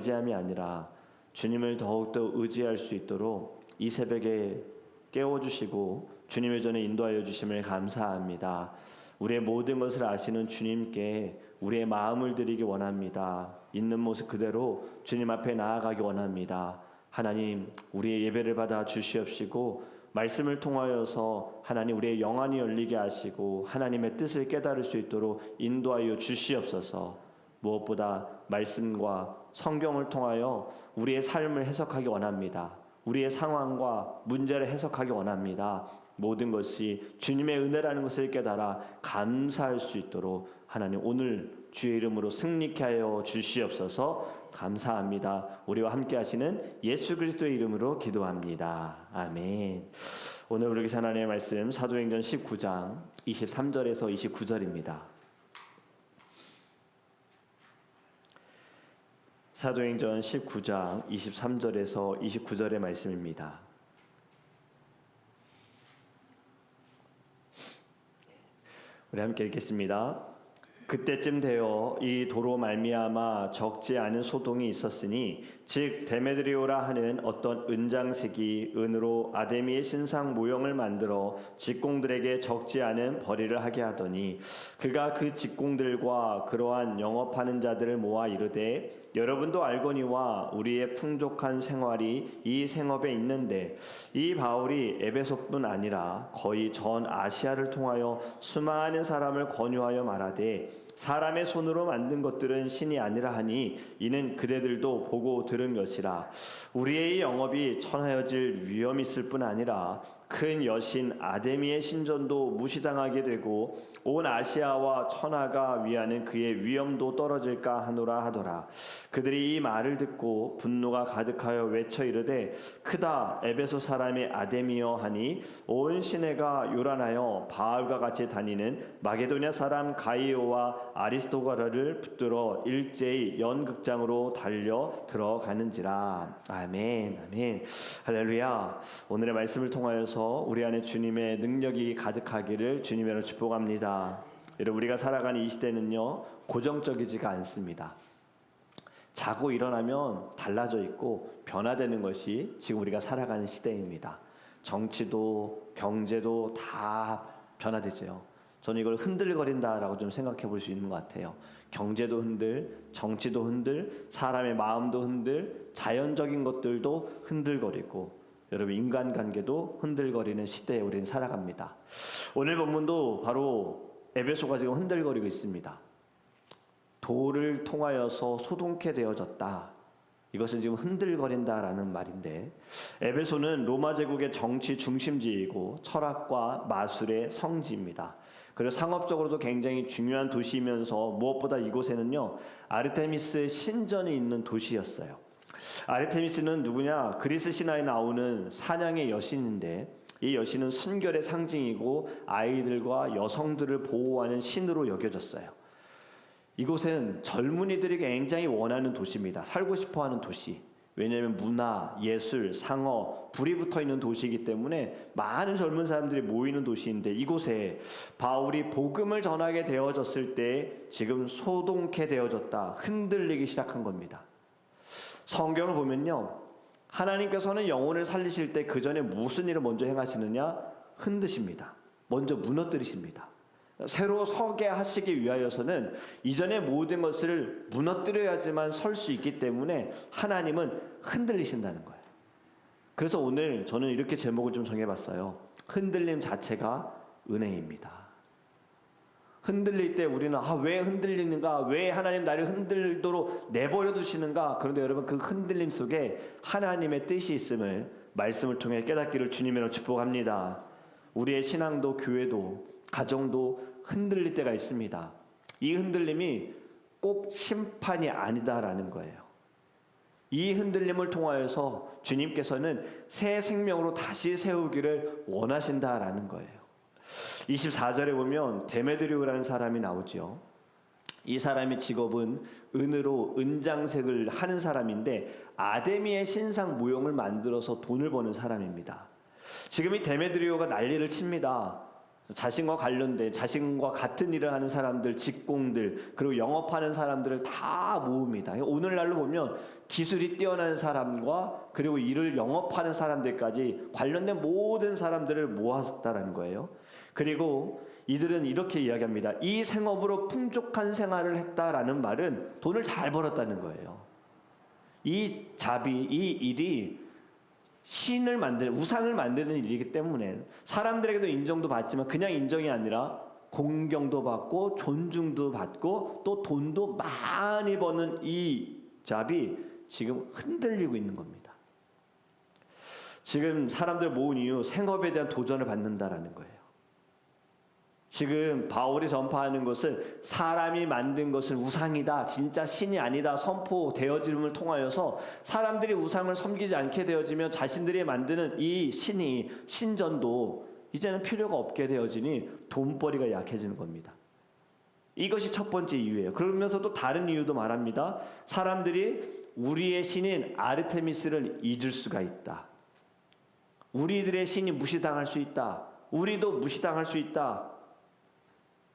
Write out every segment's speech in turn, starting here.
의지함이 아니라 주님을 더욱더 의지할 수 있도록 이 새벽에 깨워주시고 주님의 전에 인도하여 주심을 감사합니다. 우리의 모든 것을 아시는 주님께 우리의 마음을 드리기 원합니다. 있는 모습 그대로 주님 앞에 나아가기 원합니다. 하나님, 우리의 예배를 받아 주시옵시고 말씀을 통하여서 하나님 우리의 영안이 열리게 하시고 하나님의 뜻을 깨달을 수 있도록 인도하여 주시옵소서. 무엇보다 말씀과 성경을 통하여 우리의 삶을 해석하기 원합니다. 우리의 상황과 문제를 해석하기 원합니다. 모든 것이 주님의 은혜라는 것을 깨달아 감사할 수 있도록 하나님 오늘 주의 이름으로 승리케 하여 주시옵소서. 감사합니다. 우리와 함께 하시는 예수 그리스도의 이름으로 기도합니다. 아멘. 오늘 우리 하나님의 말씀 사도행전 19장 23절에서 29절입니다. 사도행전 19장 23절에서 29절의 말씀입니다. 우리 함께 읽겠습니다. 그때쯤 되어 이 도로 말미암아 적지 않은 소동이 있었으니 즉 데메드리오라 하는 어떤 은장식이 은으로 아데미의 신상 모형을 만들어 직공들에게 적지 않은 벌이를 하게 하더니 그가 그 직공들과 그러한 영업하는 자들을 모아 이르되 여러분도 알거니와 우리의 풍족한 생활이 이 생업에 있는데 이 바울이 에베소뿐 아니라 거의 전 아시아를 통하여 수많은 사람을 권유하여 말하되 사람의 손으로 만든 것들은 신이 아니라 하니 이는 그대들도 보고 들은 것이라. 우리의 영업이 천하여질 위험이 있을 뿐 아니라 큰 여신 아데미의 신전도 무시당하게 되고 온 아시아와 천하가 위하는 그의 위엄도 떨어질까 하노라 하더라. 그들이 이 말을 듣고 분노가 가득하여 외쳐 이르되 크다 에베소 사람의 아데미여 하니 온 시내가 요란하여 바울과 같이 다니는 마게도냐 사람 가이오와 아리스토가라를 붙들어 일제히 연극장으로 달려 들어가는지라. 아멘. 아멘. 할렐루야. 오늘의 말씀을 통하여서 우리 안에 주님의 능력이 가득하기를 주님으로 축복합니다. 여러분, 우리가 살아가는 이 시대는요 고정적이지가 않습니다. 자고 일어나면 달라져 있고 변화되는 것이 지금 우리가 살아가는 시대입니다. 정치도 경제도 다 변화되죠. 저는 이걸 흔들거린다라고 좀 생각해 볼 수 있는 것 같아요. 경제도 흔들, 정치도 흔들, 사람의 마음도 흔들, 자연적인 것들도 흔들거리고 여러분 인간관계도 흔들거리는 시대에 우리는 살아갑니다. 오늘 본문도 바로 에베소가 지금 흔들거리고 있습니다. 도를 통하여서 소동케 되어졌다. 이것은 지금 흔들거린다라는 말인데 에베소는 로마 제국의 정치 중심지이고 철학과 마술의 성지입니다. 그리고 상업적으로도 굉장히 중요한 도시이면서 무엇보다 이곳에는요 아르테미스 신전이 있는 도시였어요. 아르테미스는 누구냐? 그리스 신화에 나오는 사냥의 여신인데 이 여신은 순결의 상징이고 아이들과 여성들을 보호하는 신으로 여겨졌어요. 이곳은 젊은이들이 굉장히 원하는 도시입니다. 살고 싶어하는 도시. 왜냐하면 문화, 예술, 상업, 불이 붙어있는 도시이기 때문에 많은 젊은 사람들이 모이는 도시인데 이곳에 바울이 복음을 전하게 되어졌을 때 지금 소동케 되어졌다. 흔들리기 시작한 겁니다. 성경을 보면요 하나님께서는 영혼을 살리실 때 그 전에 무슨 일을 먼저 행하시느냐? 흔드십니다. 먼저 무너뜨리십니다. 새로 서게 하시기 위하여서는 이전의 모든 것을 무너뜨려야지만 설 수 있기 때문에 하나님은 흔들리신다는 거예요. 그래서 오늘 저는 이렇게 제목을 좀 정해봤어요. 흔들림 자체가 은혜입니다. 흔들릴 때 우리는 왜 흔들리는가? 왜 하나님 나를 흔들도록 내버려 두시는가? 그런데 여러분 그 흔들림 속에 하나님의 뜻이 있음을 말씀을 통해 깨닫기를 주님으로 축복합니다. 우리의 신앙도 교회도 가정도 흔들릴 때가 있습니다. 이 흔들림이 꼭 심판이 아니다라는 거예요. 이 흔들림을 통하여서 주님께서는 새 생명으로 다시 세우기를 원하신다라는 거예요. 24절에 보면 데메드리오라는 사람이 나오죠. 이 사람의 직업은 은으로 은장색을 하는 사람인데 아데미의 신상 모형을 만들어서 돈을 버는 사람입니다. 지금 이 데메드리오가 난리를 칩니다. 자신과 관련된, 자신과 같은 일을 하는 사람들, 직공들, 그리고 영업하는 사람들을 다 모읍니다. 오늘날로 보면 기술이 뛰어난 사람과 그리고 일을 영업하는 사람들까지 관련된 모든 사람들을 모았다라는 거예요. 그리고 이들은 이렇게 이야기합니다. 이 생업으로 풍족한 생활을 했다라는 말은 돈을 잘 벌었다는 거예요. 이 잡이, 이 일이 신을 만드는, 우상을 만드는 일이기 때문에 사람들에게도 인정도 받지만 그냥 인정이 아니라 공경도 받고 존중도 받고 또 돈도 많이 버는 이 잡이 지금 흔들리고 있는 겁니다. 지금 사람들 모은 이유 생업에 대한 도전을 받는다라는 거예요. 지금 바울이 전파하는 것은 사람이 만든 것은 우상이다, 진짜 신이 아니다 선포되어짐을 통하여서 사람들이 우상을 섬기지 않게 되어지면 자신들이 만드는 이 신이, 신전도 이제는 필요가 없게 되어지니 돈벌이가 약해지는 겁니다. 이것이 첫 번째 이유예요. 그러면서 또 다른 이유도 말합니다. 사람들이 우리의 신인 아르테미스를 잊을 수가 있다. 우리들의 신이 무시당할 수 있다. 우리도 무시당할 수 있다.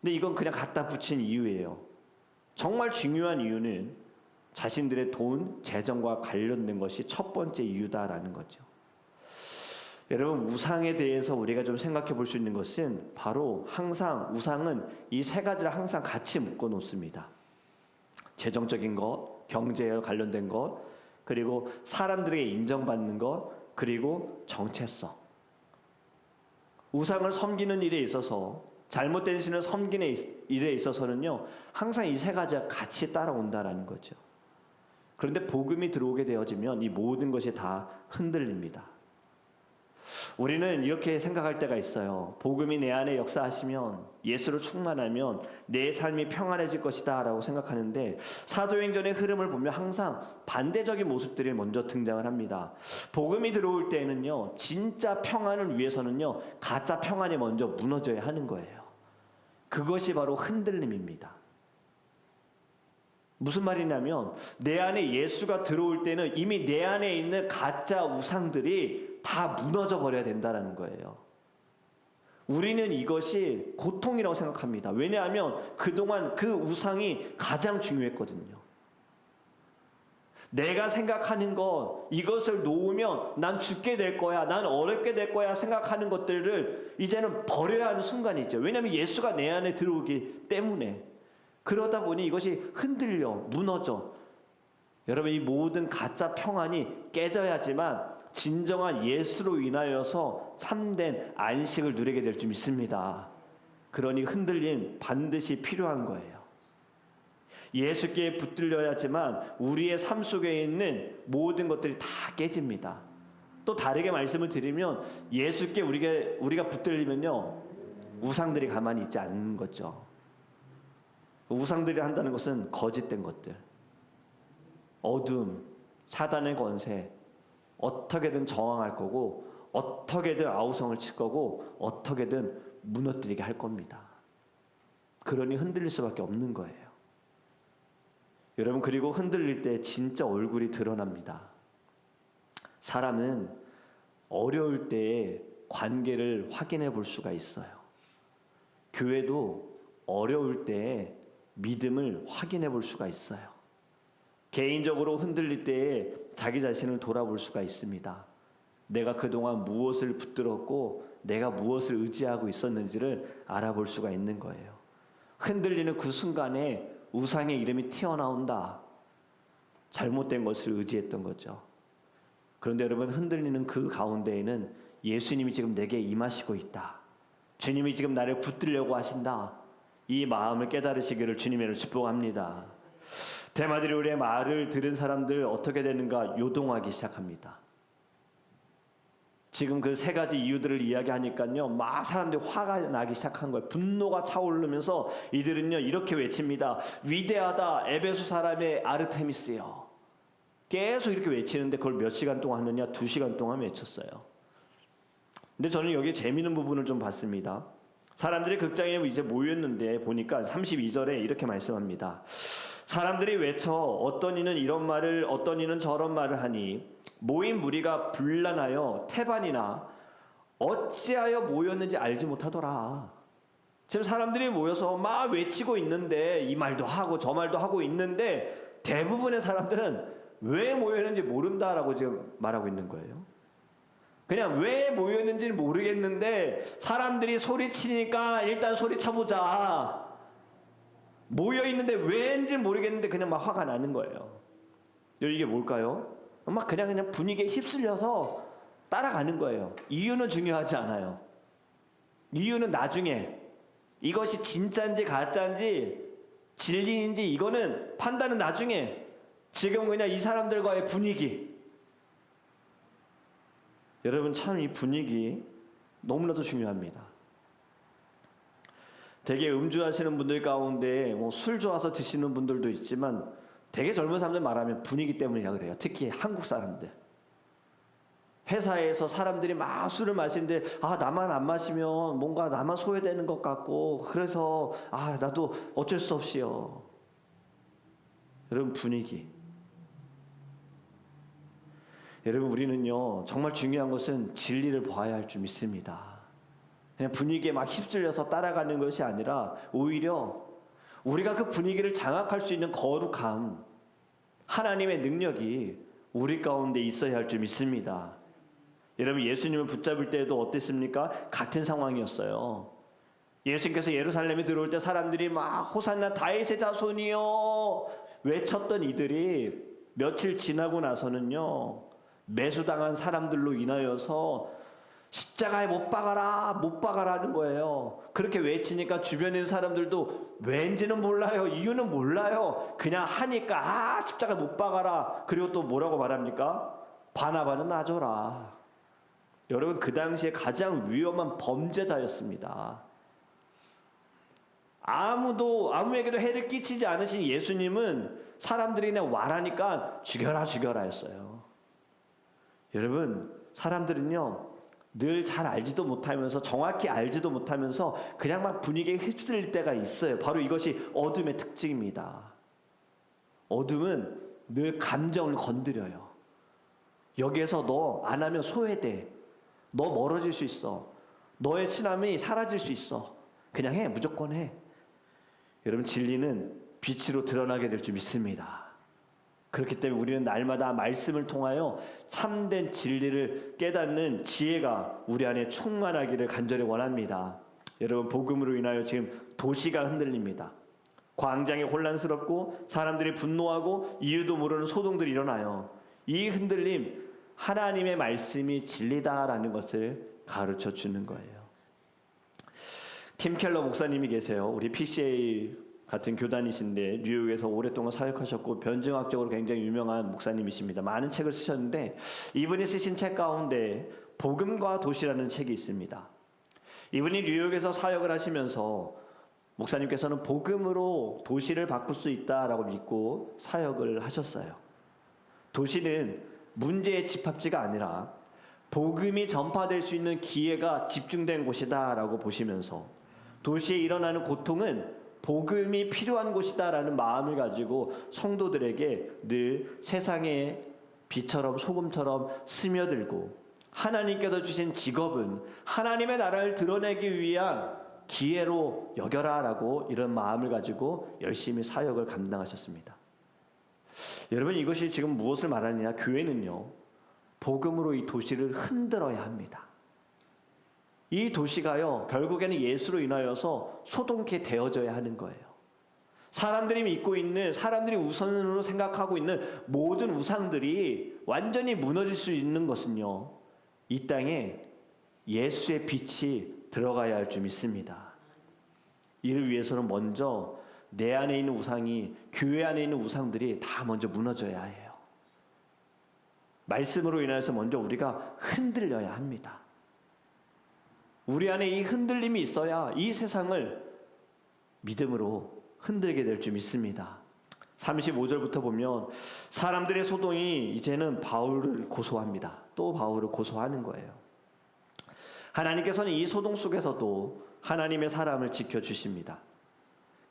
근데 이건 그냥 갖다 붙인 이유예요. 정말 중요한 이유는 자신들의 돈, 재정과 관련된 것이 첫 번째 이유다라는 거죠. 여러분, 우상에 대해서 우리가 좀 생각해 볼 수 있는 것은 바로 항상 우상은 이 세 가지를 항상 같이 묶어 놓습니다. 재정적인 것, 경제에 관련된 것, 그리고 사람들에게 인정받는 것, 그리고 정체성. 우상을 섬기는 일에 있어서, 잘못된 신을 섬기는 일에 있어서는요, 항상 이 세 가지가 같이 따라온다라는 거죠. 그런데 복음이 들어오게 되어지면 이 모든 것이 다 흔들립니다. 우리는 이렇게 생각할 때가 있어요. 복음이 내 안에 역사하시면, 예수로 충만하면 내 삶이 평안해질 것이다 라고 생각하는데, 사도행전의 흐름을 보면 항상 반대적인 모습들이 먼저 등장을 합니다. 복음이 들어올 때에는요, 진짜 평안을 위해서는요, 가짜 평안이 먼저 무너져야 하는 거예요. 그것이 바로 흔들림입니다. 무슨 말이냐면 내 안에 예수가 들어올 때는 이미 내 안에 있는 가짜 우상들이 다 무너져 버려야 된다는 거예요. 우리는 이것이 고통이라고 생각합니다. 왜냐하면 그동안 그 우상이 가장 중요했거든요. 내가 생각하는 것, 이것을 놓으면 난 죽게 될 거야, 난 어렵게 될 거야 생각하는 것들을 이제는 버려야 하는 순간이죠. 왜냐하면 예수가 내 안에 들어오기 때문에. 그러다 보니 이것이 흔들려, 무너져. 여러분, 이 모든 가짜 평안이 깨져야지만 진정한 예수로 인하여서 참된 안식을 누리게 될 줄 믿습니다. 그러니 흔들림 반드시 필요한 거예요. 예수께 붙들려야지만 우리의 삶 속에 있는 모든 것들이 다 깨집니다. 또 다르게 말씀을 드리면 예수께 우리가 붙들리면요, 우상들이 가만히 있지 않는 거죠. 우상들이 한다는 것은 거짓된 것들, 어둠, 사단의 권세, 어떻게든 저항할 거고 어떻게든 아우성을 칠 거고 어떻게든 무너뜨리게 할 겁니다. 그러니 흔들릴 수밖에 없는 거예요. 여러분, 그리고 흔들릴 때 진짜 얼굴이 드러납니다. 사람은 어려울 때에 관계를 확인해 볼 수가 있어요. 교회도 어려울 때에 믿음을 확인해 볼 수가 있어요. 개인적으로 흔들릴 때에 자기 자신을 돌아볼 수가 있습니다. 내가 그동안 무엇을 붙들었고 내가 무엇을 의지하고 있었는지를 알아볼 수가 있는 거예요. 흔들리는 그 순간에 우상의 이름이 튀어나온다. 잘못된 것을 의지했던 거죠. 그런데 여러분, 흔들리는 그 가운데에는 예수님이 지금 내게 임하시고 있다. 주님이 지금 나를 붙들려고 하신다. 이 마음을 깨달으시기를 주님으로 축복합니다. 대마드리올의 말을 들은 사람들 어떻게 되는가 요동하기 시작합니다. 지금 그 세 가지 이유들을 이야기하니까요, 막 사람들이 화가 나기 시작한 거예요. 분노가 차오르면서 이들은요 이렇게 외칩니다. 위대하다 에베소 사람의 아르테미스요. 계속 이렇게 외치는데 그걸 몇 시간 동안 하느냐? 2시간 동안 외쳤어요. 근데 저는 여기 재미있는 부분을 좀 봤습니다. 사람들이 극장에 이제 모였는데 보니까 32절에 이렇게 말씀합니다. 사람들이 외쳐 어떤 이는 이런 말을 어떤 이는 저런 말을 하니 모인 무리가 분란하여 태반이나 어찌하여 모였는지 알지 못하더라. 지금 사람들이 모여서 막 외치고 있는데 이 말도 하고 저 말도 하고 있는데 대부분의 사람들은 왜 모였는지 모른다라고 지금 말하고 있는 거예요. 그냥 왜 모였는지는 모르겠는데 사람들이 소리치니까 일단 소리쳐보자. 모여있는데 왜인지 모르겠는데 그냥 막 화가 나는 거예요. 이게 뭘까요? 막 그냥 분위기에 휩쓸려서 따라가는 거예요. 이유는 중요하지 않아요. 이유는 나중에 이것이 진짜인지 가짜인지 진리인지 이거는 판단은 나중에, 지금 그냥 이 사람들과의 분위기. 여러분 참 이 분위기 너무나도 중요합니다. 되게 음주하시는 분들 가운데 술 좋아서 드시는 분들도 있지만 되게 젊은 사람들 말하면 분위기 때문이라 그래요. 특히 한국 사람들. 회사에서 사람들이 막 술을 마시는데 나만 안 마시면 뭔가 나만 소외되는 것 같고 그래서 나도 어쩔 수 없이요. 여러분 분위기. 여러분 우리는요 정말 중요한 것은 진리를 봐야 할 줄 믿습니다. 그냥 분위기에 막 휩쓸려서 따라가는 것이 아니라 오히려 우리가 그 분위기를 장악할 수 있는 거룩함, 하나님의 능력이 우리 가운데 있어야 할 줄 믿습니다. 여러분 예수님을 붙잡을 때도 어땠습니까? 같은 상황이었어요. 예수님께서 예루살렘에 들어올 때 사람들이 막 호산나 다윗의 자손이요 외쳤던 이들이 며칠 지나고 나서는요 매수당한 사람들로 인하여서 십자가에 못 박아라 못 박아라는 거예요. 그렇게 외치니까 주변에 있는 사람들도 왠지는 몰라요, 이유는 몰라요, 그냥 하니까 십자가에 못 박아라. 그리고 또 뭐라고 말합니까? 바나바는 놔줘라. 여러분 그 당시에 가장 위험한 범죄자였습니다. 아무에게도 해를 끼치지 않으신 예수님은 사람들이 그냥 와라니까 죽여라 했어요. 여러분 사람들은요 늘 잘 알지도 못하면서 정확히 알지도 못하면서 그냥 막 분위기에 휩쓸릴 때가 있어요. 바로 이것이 어둠의 특징입니다. 어둠은 늘 감정을 건드려요. 여기에서 너 안 하면 소외돼, 너 멀어질 수 있어, 너의 친함이 사라질 수 있어, 그냥 해, 무조건 해. 여러분 진리는 빛으로 드러나게 될 줄 믿습니다. 그렇기 때문에 우리는 날마다 말씀을 통하여 참된 진리를 깨닫는 지혜가 우리 안에 충만하기를 간절히 원합니다. 여러분 복음으로 인하여 지금 도시가 흔들립니다. 광장이 혼란스럽고 사람들이 분노하고 이유도 모르는 소동들이 일어나요. 이 흔들림 하나님의 말씀이 진리다라는 것을 가르쳐 주는 거예요. 팀 켈러 목사님이 계세요. 우리 PCA 같은 교단이신데 뉴욕에서 오랫동안 사역하셨고 변증학적으로 굉장히 유명한 목사님이십니다. 많은 책을 쓰셨는데 이분이 쓰신 책 가운데 복음과 도시라는 책이 있습니다. 이분이 뉴욕에서 사역을 하시면서 목사님께서는 복음으로 도시를 바꿀 수 있다라고 믿고 사역을 하셨어요. 도시는 문제의 집합지가 아니라 복음이 전파될 수 있는 기회가 집중된 곳이다라고 보시면서 도시에 일어나는 고통은 복음이 필요한 곳이다라는 마음을 가지고 성도들에게 늘 세상의 빛처럼 소금처럼 스며들고 하나님께서 주신 직업은 하나님의 나라를 드러내기 위한 기회로 여겨라라고 이런 마음을 가지고 열심히 사역을 감당하셨습니다. 여러분 이것이 지금 무엇을 말하느냐? 교회는요 복음으로 이 도시를 흔들어야 합니다. 이 도시가요 결국에는 예수로 인하여서 소동케 되어져야 하는 거예요. 사람들이 믿고 있는, 사람들이 우선으로 생각하고 있는 모든 우상들이 완전히 무너질 수 있는 것은요 이 땅에 예수의 빛이 들어가야 할 줄 믿습니다. 이를 위해서는 먼저 내 안에 있는 우상이, 교회 안에 있는 우상들이 다 먼저 무너져야 해요. 말씀으로 인해서 먼저 우리가 흔들려야 합니다. 우리 안에 이 흔들림이 있어야 이 세상을 믿음으로 흔들게 될 줄 믿습니다. 35절부터 보면 사람들의 소동이 이제는 바울을 고소합니다. 또 바울을 고소하는 거예요. 하나님께서는 이 소동 속에서도 하나님의 사람을 지켜주십니다.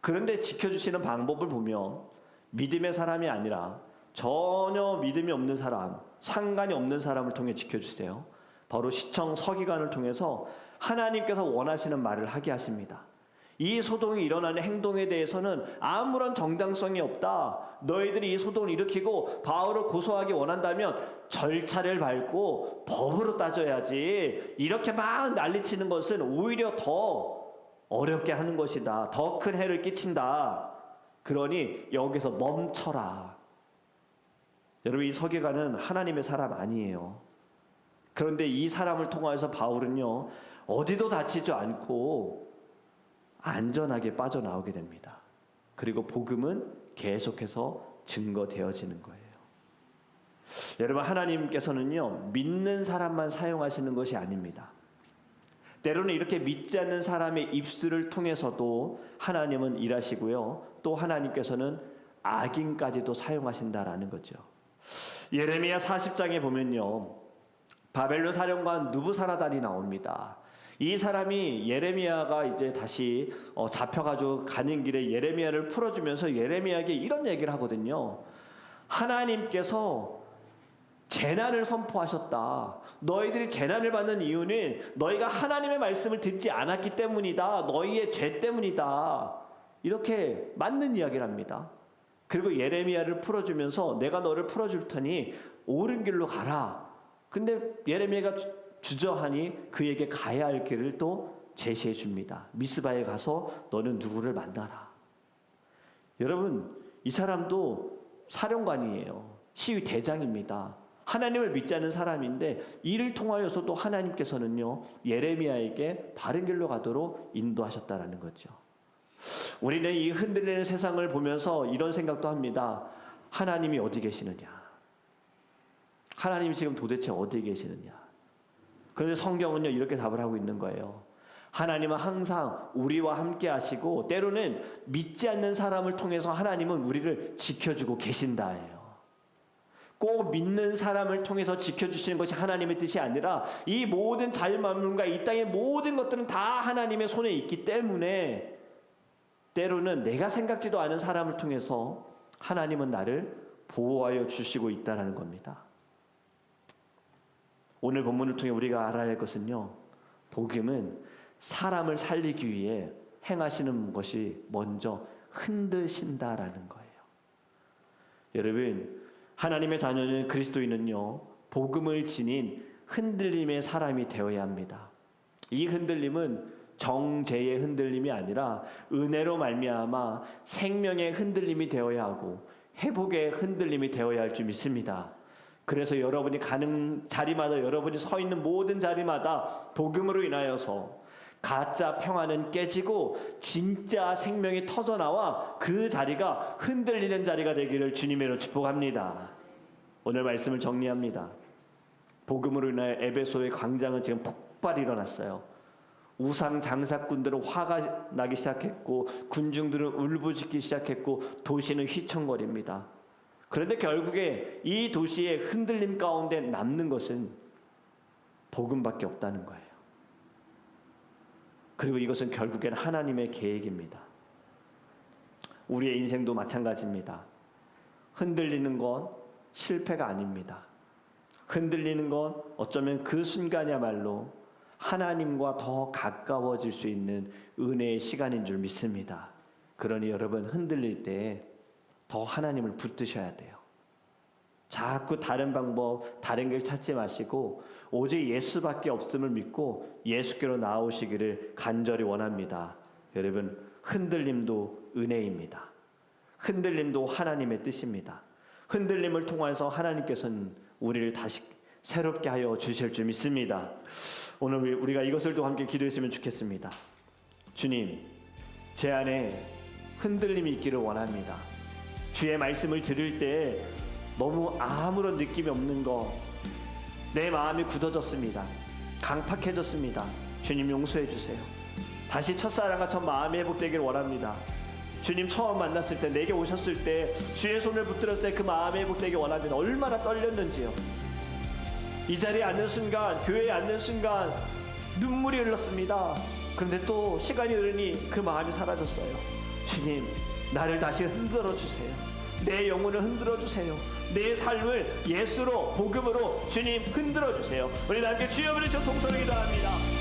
그런데 지켜주시는 방법을 보면 믿음의 사람이 아니라 전혀 믿음이 없는 사람, 상관이 없는 사람을 통해 지켜주세요. 바로 시청 서기관을 통해서 하나님께서 원하시는 말을 하게 하십니다. 이 소동이 일어나는 행동에 대해서는 아무런 정당성이 없다. 너희들이 이 소동을 일으키고 바울을 고소하기 원한다면 절차를 밟고 법으로 따져야지. 이렇게 막 난리치는 것은 오히려 더 어렵게 하는 것이다. 더 큰 해를 끼친다. 그러니 여기서 멈춰라. 여러분, 이 서기관은 하나님의 사람 아니에요. 그런데 이 사람을 통하여서 바울은요, 어디도 다치지 않고 안전하게 빠져나오게 됩니다. 그리고 복음은 계속해서 증거되어지는 거예요. 여러분, 하나님께서는요, 믿는 사람만 사용하시는 것이 아닙니다. 때로는 이렇게 믿지 않는 사람의 입술을 통해서도 하나님은 일하시고요, 또 하나님께서는 악인까지도 사용하신다라는 거죠. 예레미야 40장에 보면요, 바벨론 사령관 누부사라단이 나옵니다. 이 사람이 예레미야가 이제 다시 잡혀가지고 가는 길에 예레미야를 풀어주면서 예레미야에게 이런 얘기를 하거든요. 하나님께서 재난을 선포하셨다. 너희들이 재난을 받는 이유는 너희가 하나님의 말씀을 듣지 않았기 때문이다. 너희의 죄 때문이다. 이렇게 맞는 이야기를 합니다. 그리고 예레미야를 풀어주면서 내가 너를 풀어줄 테니 옳은 길로 가라. 근데 예레미야가 주저하니 그에게 가야 할 길을 또 제시해 줍니다. 미스바에 가서 너는 누구를 만나라. 여러분, 이 사람도 사령관이에요. 시위 대장입니다. 하나님을 믿지 않는 사람인데 이를 통하여서도 하나님께서는요, 예레미야에게 바른 길로 가도록 인도하셨다라는 거죠. 우리는 이 흔들리는 세상을 보면서 이런 생각도 합니다. 하나님이 어디 계시느냐? 하나님이 지금 도대체 어디 계시느냐? 그런데 성경은요, 이렇게 답을 하고 있는 거예요. 하나님은 항상 우리와 함께 하시고 때로는 믿지 않는 사람을 통해서 하나님은 우리를 지켜주고 계신다예요. 꼭 믿는 사람을 통해서 지켜주시는 것이 하나님의 뜻이 아니라 이 모든 자연만물과 이 땅의 모든 것들은 다 하나님의 손에 있기 때문에 때로는 내가 생각지도 않은 사람을 통해서 하나님은 나를 보호하여 주시고 있다는 겁니다. 오늘 본문을 통해 우리가 알아야 할 것은요, 복음은 사람을 살리기 위해 행하시는 것이 먼저 흔드신다라는 거예요. 여러분, 하나님의 자녀는 그리스도인은요, 복음을 지닌 흔들림의 사람이 되어야 합니다. 이 흔들림은 정죄의 흔들림이 아니라 은혜로 말미암아 생명의 흔들림이 되어야 하고 회복의 흔들림이 되어야 할 줄 믿습니다. 그래서 여러분이 가는 자리마다, 여러분이 서 있는 모든 자리마다 복음으로 인하여서 가짜 평화는 깨지고 진짜 생명이 터져나와 그 자리가 흔들리는 자리가 되기를 주님으로 축복합니다. 오늘 말씀을 정리합니다. 복음으로 인하여 에베소의 광장은 지금 폭발이 일어났어요. 우상 장사꾼들은 화가 나기 시작했고 군중들은 울부짖기 시작했고 도시는 휘청거립니다. 그런데 결국에 이 도시의 흔들림 가운데 남는 것은 복음밖에 없다는 거예요. 그리고 이것은 결국엔 하나님의 계획입니다. 우리의 인생도 마찬가지입니다. 흔들리는 건 실패가 아닙니다. 흔들리는 건 어쩌면 그 순간이야말로 하나님과 더 가까워질 수 있는 은혜의 시간인 줄 믿습니다. 그러니 여러분, 흔들릴 때 더 하나님을 붙드셔야 돼요. 자꾸 다른 방법, 다른 길 찾지 마시고 오직 예수밖에 없음을 믿고 예수께로 나오시기를 간절히 원합니다. 여러분, 흔들림도 은혜입니다. 흔들림도 하나님의 뜻입니다. 흔들림을 통해서 하나님께서는 우리를 다시 새롭게 하여 주실 줄 믿습니다. 오늘 우리가 이것을 또 함께 기도했으면 좋겠습니다. 주님, 제 안에 흔들림이 있기를 원합니다. 주의 말씀을 들을 때 너무 아무런 느낌이 없는 거, 내 마음이 굳어졌습니다. 강팍해졌습니다. 주님, 용서해 주세요. 다시 첫사랑과 첫 마음이 회복되기를 원합니다. 주님, 처음 만났을 때, 내게 오셨을 때 주의 손을 붙들었을 때 그 마음이 회복되기 원합니다. 얼마나 떨렸는지요. 이 자리에 앉는 순간, 교회에 앉는 순간 눈물이 흘렀습니다. 그런데 또 시간이 흐르니 그 마음이 사라졌어요. 주님, 나를 다시 흔들어 주세요. 내 영혼을 흔들어 주세요. 내 삶을 예수로, 복음으로 주님 흔들어 주세요. 우리 함께 주여 부르시고 동서를 기도합니다.